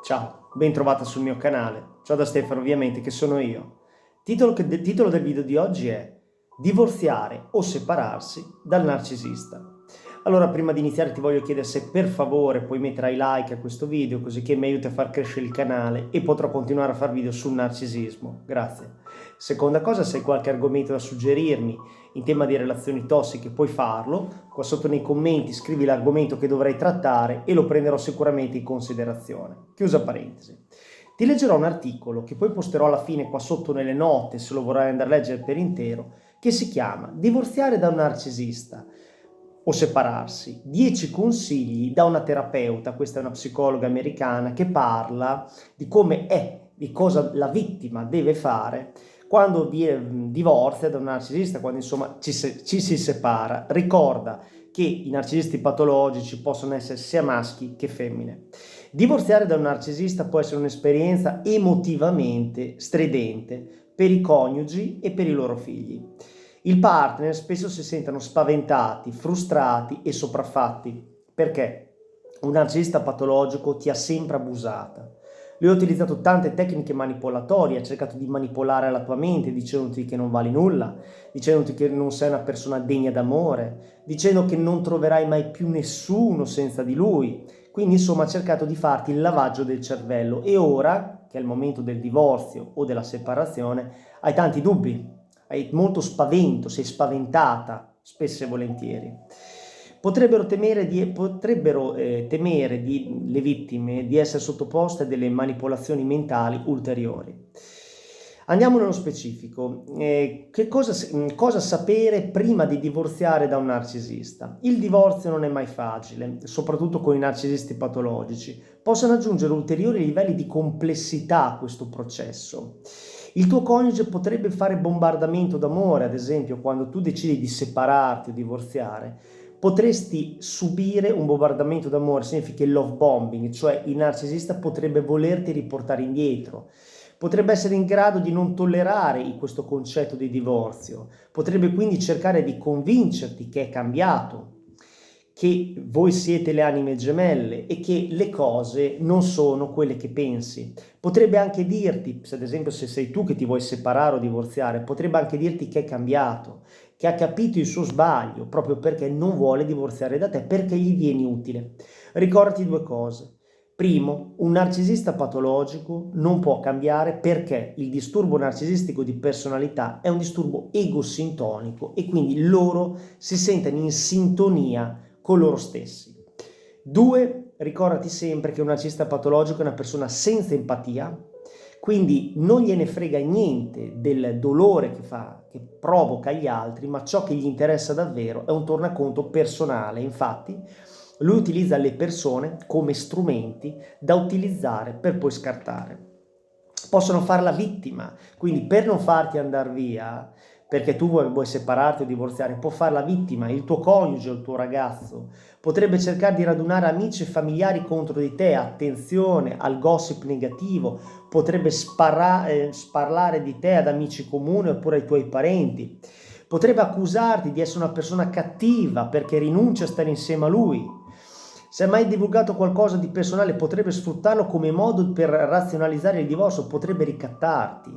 Ciao, ben trovata sul mio canale. Ciao da Stefano, ovviamente, che sono io. Titolo del video di oggi è Divorziare o separarsi dal narcisista. Allora, prima di iniziare ti voglio chiedere se per favore puoi mettere like a questo video, così che mi aiuti a far crescere il canale e potrò continuare a fare video sul narcisismo. Grazie. Seconda cosa, se hai qualche argomento da suggerirmi in tema di relazioni tossiche puoi farlo. Qua sotto nei commenti scrivi l'argomento che dovrei trattare e lo prenderò sicuramente in considerazione. Chiusa parentesi. Ti leggerò un articolo che poi posterò alla fine qua sotto nelle note se lo vorrai andare a leggere per intero, che si chiama Divorziare da un narcisista o separarsi. 10 consigli da una terapeuta, questa è una psicologa americana, che parla di come è, di cosa la vittima deve fare quando divorzia da un narcisista, quando insomma ci si separa. Ricorda che i narcisisti patologici possono essere sia maschi che femmine. Divorziare da un narcisista può essere un'esperienza emotivamente stridente per i coniugi e per i loro figli. Il partner spesso si sentono spaventati, frustrati e sopraffatti perché un narcisista patologico ti ha sempre abusata. Lui ha utilizzato tante tecniche manipolatorie, ha cercato di manipolare la tua mente dicendoti che non vali nulla, dicendoti che non sei una persona degna d'amore, dicendo che non troverai mai più nessuno senza di lui. Quindi insomma ha cercato di farti il lavaggio del cervello e ora, che è il momento del divorzio o della separazione, hai tanti dubbi, hai molto spavento, sei spaventata spesso e volentieri. Potrebbero temere le vittime di essere sottoposte a delle manipolazioni mentali ulteriori. Andiamo nello specifico. Cosa sapere prima di divorziare da un narcisista? Il divorzio non è mai facile, soprattutto con i narcisisti patologici. Possono aggiungere ulteriori livelli di complessità a questo processo. Il tuo coniuge potrebbe fare bombardamento d'amore, ad esempio, quando tu decidi di separarti o divorziare. Potresti subire un bombardamento d'amore, significa il love bombing, cioè il narcisista potrebbe volerti riportare indietro. Potrebbe essere in grado di non tollerare questo concetto di divorzio, potrebbe quindi cercare di convincerti che è cambiato, che voi siete le anime gemelle e che le cose non sono quelle che pensi. Potrebbe anche dirti, se ad esempio se sei tu che ti vuoi separare o divorziare, potrebbe anche dirti che è cambiato, che ha capito il suo sbaglio proprio perché non vuole divorziare da te, perché gli vieni utile. Ricordati due cose. Primo, un narcisista patologico non può cambiare perché il disturbo narcisistico di personalità è un disturbo egosintonico e quindi loro si sentono in sintonia con loro stessi. Due, ricordati sempre che un narcisista patologico è una persona senza empatia, quindi non gliene frega niente del dolore che provoca agli altri, ma ciò che gli interessa davvero è un tornaconto personale. Infatti, lui utilizza le persone come strumenti da utilizzare per poi scartare. Possono fare la vittima, quindi per non farti andare via, perché tu vuoi separarti o divorziare, può fare la vittima, il tuo coniuge o il tuo ragazzo. Potrebbe cercare di radunare amici e familiari contro di te, attenzione al gossip negativo, potrebbe sparlare di te ad amici comuni oppure ai tuoi parenti. Potrebbe accusarti di essere una persona cattiva perché rinuncia a stare insieme a lui. Se hai mai divulgato qualcosa di personale, potrebbe sfruttarlo come modo per razionalizzare il divorzio, potrebbe ricattarti.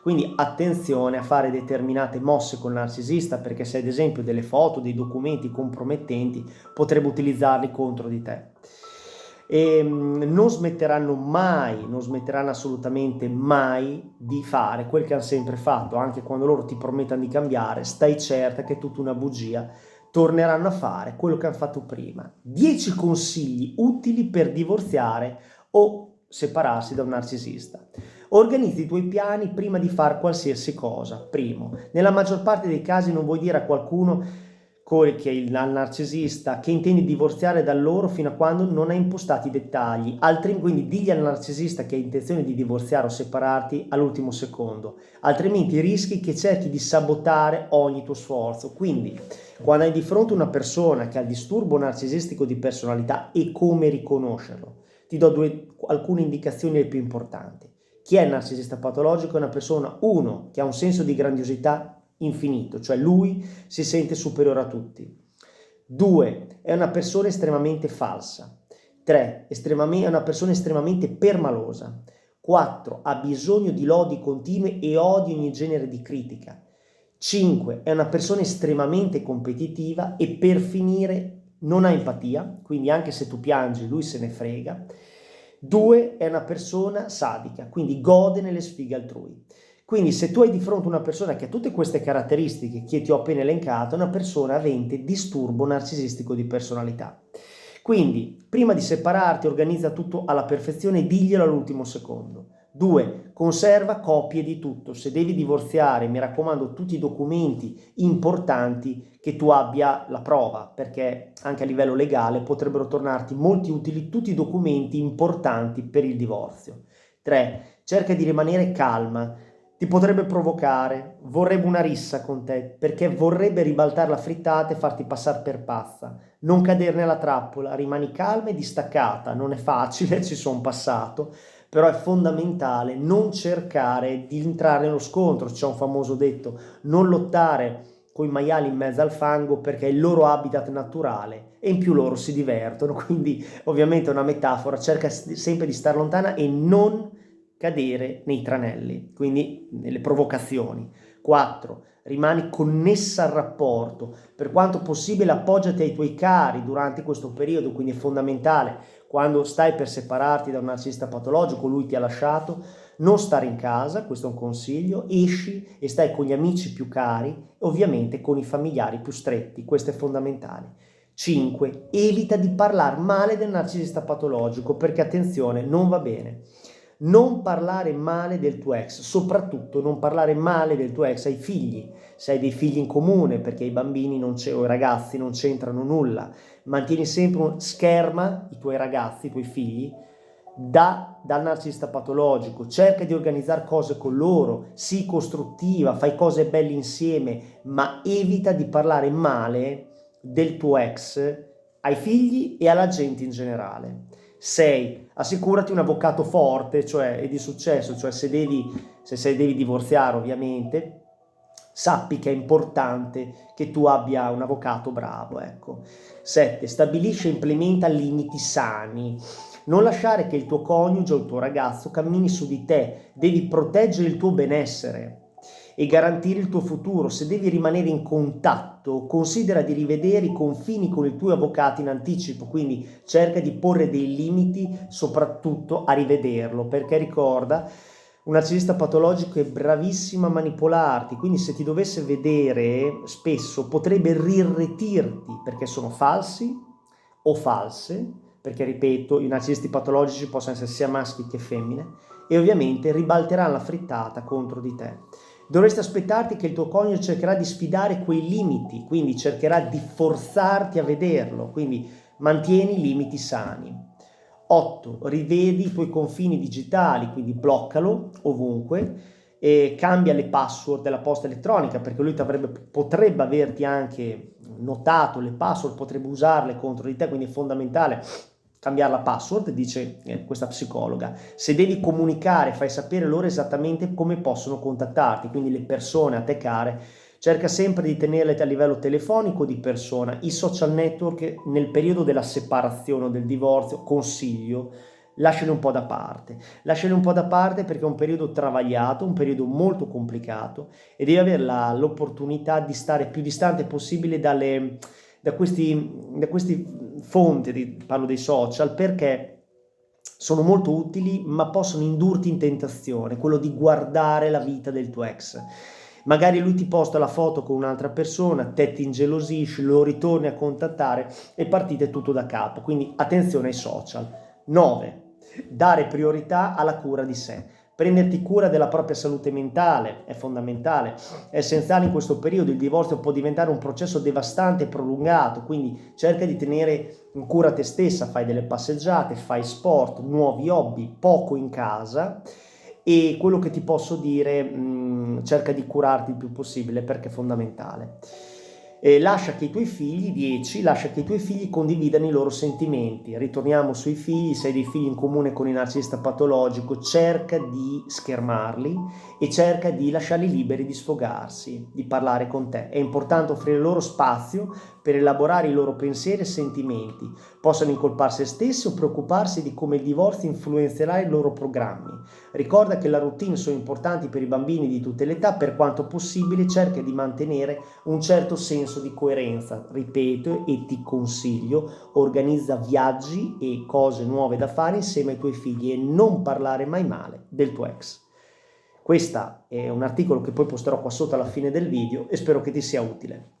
Quindi attenzione a fare determinate mosse col narcisista, perché se ad esempio delle foto, dei documenti compromettenti, potrebbe utilizzarli contro di te. E non smetteranno assolutamente mai di fare quel che hanno sempre fatto, anche quando loro ti promettono di cambiare, stai certa che è tutta una bugia. Torneranno a fare quello che hanno fatto prima. 10 consigli utili per divorziare o separarsi da un narcisista. Organizzi i tuoi piani prima di fare qualsiasi cosa. Primo, nella maggior parte dei casi non vuoi dire a qualcuno che è al narcisista che intendi divorziare da loro fino a quando non hai impostato i dettagli. Quindi digli al narcisista che hai intenzione di divorziare o separarti all'ultimo secondo, altrimenti rischi che cerchi di sabotare ogni tuo sforzo. Quindi quando hai di fronte una persona che ha il disturbo narcisistico di personalità e come riconoscerlo, ti do alcune indicazioni le più importanti. Chi è il narcisista patologico è una persona, uno, che ha un senso di grandiosità infinito, cioè lui si sente superiore a tutti. 2, è una persona estremamente falsa. 3, è una persona estremamente permalosa. 4, ha bisogno di lodi continue e odia ogni genere di critica. 5, è una persona estremamente competitiva e per finire non ha empatia, quindi anche se tu piangi lui se ne frega. 2, è una persona sadica, quindi gode nelle sfighe altrui. Quindi se tu hai di fronte una persona che ha tutte queste caratteristiche che ti ho appena elencato, è una persona avente disturbo narcisistico di personalità. Quindi, prima di separarti, organizza tutto alla perfezione e diglielo all'ultimo secondo. 2. Conserva copie di tutto. Se devi divorziare, mi raccomando, tutti i documenti importanti che tu abbia la prova, perché anche a livello legale potrebbero tornarti molti utili tutti i documenti importanti per il divorzio. 3. Cerca di rimanere calma. Ti potrebbe provocare, vorrebbe una rissa con te, perché vorrebbe ribaltare la frittata e farti passare per pazza. Non cadere nella trappola, rimani calma e distaccata, non è facile, ci sono passato, però è fondamentale non cercare di entrare nello scontro. C'è un famoso detto, non lottare con i maiali in mezzo al fango perché è il loro habitat naturale e in più loro si divertono, quindi ovviamente è una metafora, cerca sempre di stare lontana e non cadere nei tranelli, quindi nelle provocazioni. 4. Rimani connessa al rapporto, per quanto possibile appoggiati ai tuoi cari durante questo periodo, quindi è fondamentale, quando stai per separarti da un narcisista patologico, lui ti ha lasciato, non stare in casa, questo è un consiglio, esci e stai con gli amici più cari, ovviamente con i familiari più stretti, questo è fondamentale. 5. Evita di parlare male del narcisista patologico, perché attenzione, non va bene. Non parlare male del tuo ex, soprattutto non parlare male del tuo ex ai figli, se hai dei figli in comune, perché i bambini o i ragazzi non c'entrano nulla, mantieni sempre scherma i tuoi ragazzi, i tuoi figli, dal narcisista patologico, cerca di organizzare cose con loro, sii costruttiva, fai cose belle insieme, ma evita di parlare male del tuo ex ai figli e alla gente in generale. 6. Assicurati un avvocato forte, cioè e di successo, cioè se devi divorziare ovviamente, sappi che è importante che tu abbia un avvocato bravo, ecco. 7. Stabilisce e implementa limiti sani. Non lasciare che il tuo coniuge o il tuo ragazzo cammini su di te, devi proteggere il tuo benessere e garantire il tuo futuro. Se devi rimanere in contatto, considera di rivedere i confini con i tuoi avvocati in anticipo, quindi cerca di porre dei limiti soprattutto a rivederlo, perché ricorda, un narcisista patologico è bravissimo a manipolarti, quindi se ti dovesse vedere spesso potrebbe irretirti perché sono falsi o false, perché ripeto, i narcisisti patologici possono essere sia maschi che femmine, e ovviamente ribalteranno la frittata contro di te. Dovresti aspettarti che il tuo coniuge cercherà di sfidare quei limiti, quindi cercherà di forzarti a vederlo, quindi mantieni i limiti sani. 8. Rivedi i tuoi confini digitali, quindi bloccalo ovunque e cambia le password della posta elettronica, perché lui potrebbe averti anche notato le password, potrebbe usarle contro di te, quindi è fondamentale cambiare la password, dice questa psicologa. Se devi comunicare, fai sapere loro esattamente come possono contattarti, quindi le persone a te care, cerca sempre di tenerle a livello telefonico o di persona. I social network nel periodo della separazione o del divorzio, consiglio, lasciali un po' da parte. Lasciali un po' da parte perché è un periodo travagliato, un periodo molto complicato e devi avere l'opportunità di stare più distante possibile da questi fonti, parlo dei social, perché sono molto utili ma possono indurti in tentazione, quello di guardare la vita del tuo ex. Magari lui ti posta la foto con un'altra persona, te ti ingelosisci, lo ritorni a contattare e partite tutto da capo, quindi attenzione ai social. 9. Dare priorità alla cura di sé. Prenderti cura della propria salute mentale è fondamentale, è essenziale in questo periodo. Il divorzio può diventare un processo devastante e prolungato, quindi cerca di tenere in cura te stessa, fai delle passeggiate, fai sport, nuovi hobby, poco in casa e quello che ti posso dire, cerca di curarti il più possibile perché è fondamentale. Lascia che i tuoi figli, 10, lascia che i tuoi figli condividano i loro sentimenti. Ritorniamo sui figli, se hai dei figli in comune con il narcisista patologico, cerca di schermarli e cerca di lasciarli liberi di sfogarsi, di parlare con te. È importante offrire loro spazio per elaborare i loro pensieri e sentimenti, possano incolpare se stessi o preoccuparsi di come il divorzio influenzerà i loro programmi. Ricorda che le routine sono importanti per i bambini di tutte le età, per quanto possibile cerca di mantenere un certo senso di coerenza. Ripeto e ti consiglio, organizza viaggi e cose nuove da fare insieme ai tuoi figli e non parlare mai male del tuo ex. Questo è un articolo che poi posterò qua sotto alla fine del video e spero che ti sia utile.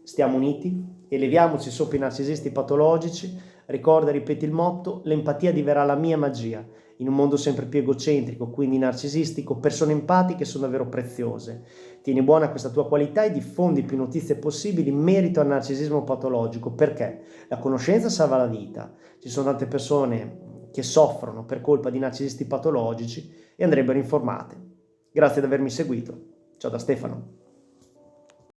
Stiamo uniti, eleviamoci sopra i narcisisti patologici, ricorda, ripeti il motto, l'empatia diverrà la mia magia. In un mondo sempre più egocentrico, quindi narcisistico, persone empatiche sono davvero preziose. Tieni buona questa tua qualità e diffondi più notizie possibili in merito al narcisismo patologico, perché la conoscenza salva la vita. Ci sono tante persone che soffrono per colpa di narcisisti patologici e andrebbero informate. Grazie di avermi seguito. Ciao da Stefano.